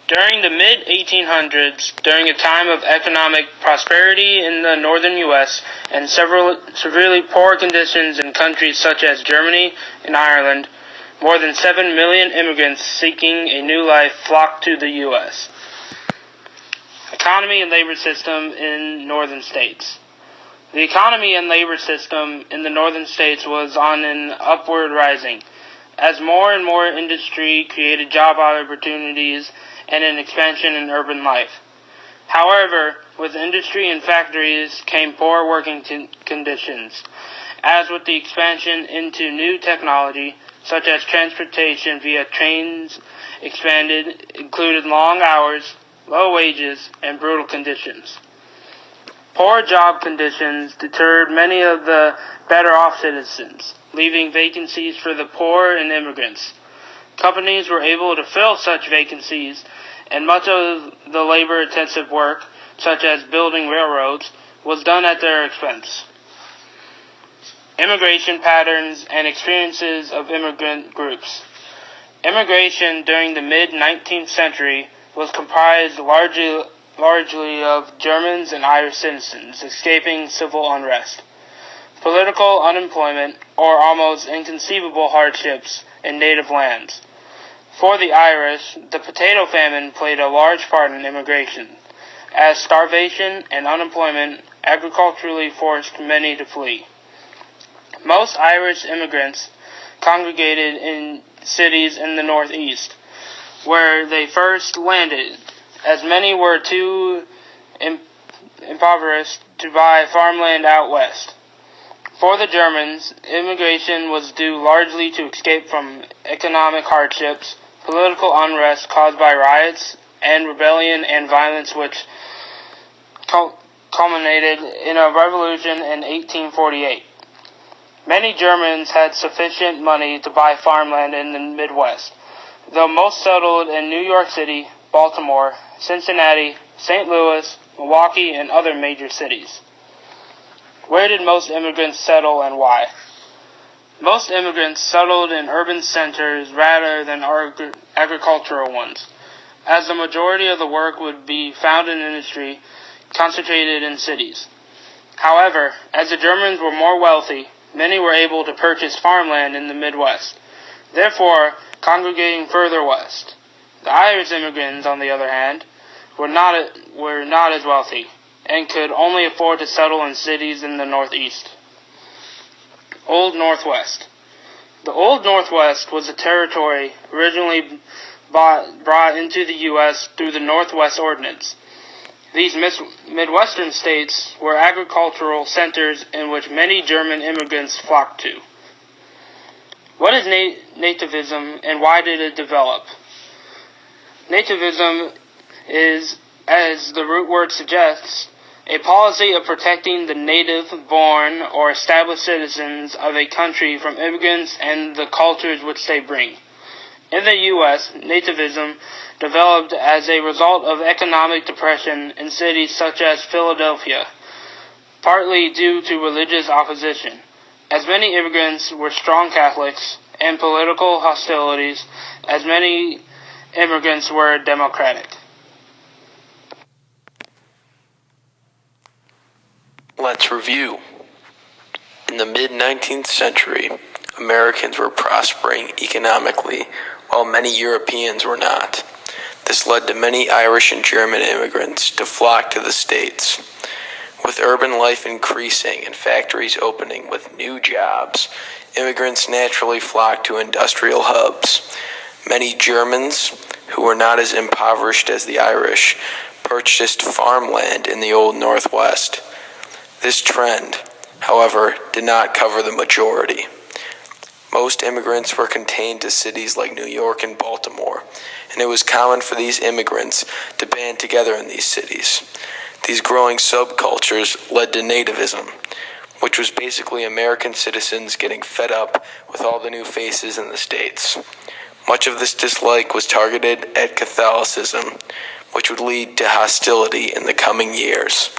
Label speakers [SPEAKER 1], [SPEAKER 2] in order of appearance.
[SPEAKER 1] During the mid-1800s, during a time of economic prosperity in the northern U.S. and several severely poor conditions in countries such as Germany and Ireland, more than 7 million immigrants seeking a new life flocked to the U.S. Economy and labor system in northern states. The economy and labor system in the northern states was on an upward rising, as more and more industry created job opportunities and an expansion in urban life. However, with industry and factories came poor working conditions, as with the expansion into new technology, such as transportation via trains included long hours, low wages, and brutal conditions. Poor job conditions deterred many of the better-off citizens, leaving vacancies for the poor and immigrants. Companies were able to fill such vacancies, and much of the labor-intensive work, such as building railroads, was done at their expense. Immigration patterns and experiences of immigrant groups. Immigration during the mid-19th century was comprised largely of Germans and Irish citizens escaping civil unrest, political unemployment, or almost inconceivable hardships in native lands. For the Irish, the potato famine played a large part in immigration, as starvation and unemployment agriculturally forced many to flee. Most Irish immigrants congregated in cities in the northeast, where they first landed, as many were too impoverished to buy farmland out west. For the Germans, immigration was due largely to escape from economic hardships, political unrest caused by riots, and rebellion and violence which culminated in a revolution in 1848. Many Germans had sufficient money to buy farmland in the Midwest, though most settled in New York City, Baltimore, Cincinnati, St. Louis, Milwaukee, and other major cities. Where did most immigrants settle and why? Most immigrants settled in urban centers rather than agricultural ones, as the majority of the work would be found in industry concentrated in cities. However, as the Germans were more wealthy, many were able to purchase farmland in the Midwest, therefore congregating further west. The Irish immigrants, on the other hand, were not as wealthy, and could only afford to settle in cities in the Northeast. Old Northwest. The Old Northwest was a territory originally brought into the U.S. through the Northwest Ordinance. These Midwestern states were agricultural centers in which many German immigrants flocked to. What is nativism and why did it develop? Nativism is, as the root word suggests, a policy of protecting the native-born or established citizens of a country from immigrants and the cultures which they bring. In the U.S., nativism developed as a result of economic depression in cities such as Philadelphia, partly due to religious opposition, as many immigrants were strong Catholics, and political hostilities, as many immigrants were Democratic.
[SPEAKER 2] Let's review. In the mid-19th century, Americans were prospering economically, while many Europeans were not. This led to many Irish and German immigrants to flock to the States. With urban life increasing and factories opening with new jobs, immigrants naturally flocked to industrial hubs. Many Germans, who were not as impoverished as the Irish, purchased farmland in the Old Northwest. This trend, however, did not cover the majority. Most immigrants were contained to cities like New York and Baltimore, and it was common for these immigrants to band together in these cities. These growing subcultures led to nativism, which was basically American citizens getting fed up with all the new faces in the States. Much of this dislike was targeted at Catholicism, which would lead to hostility in the coming years.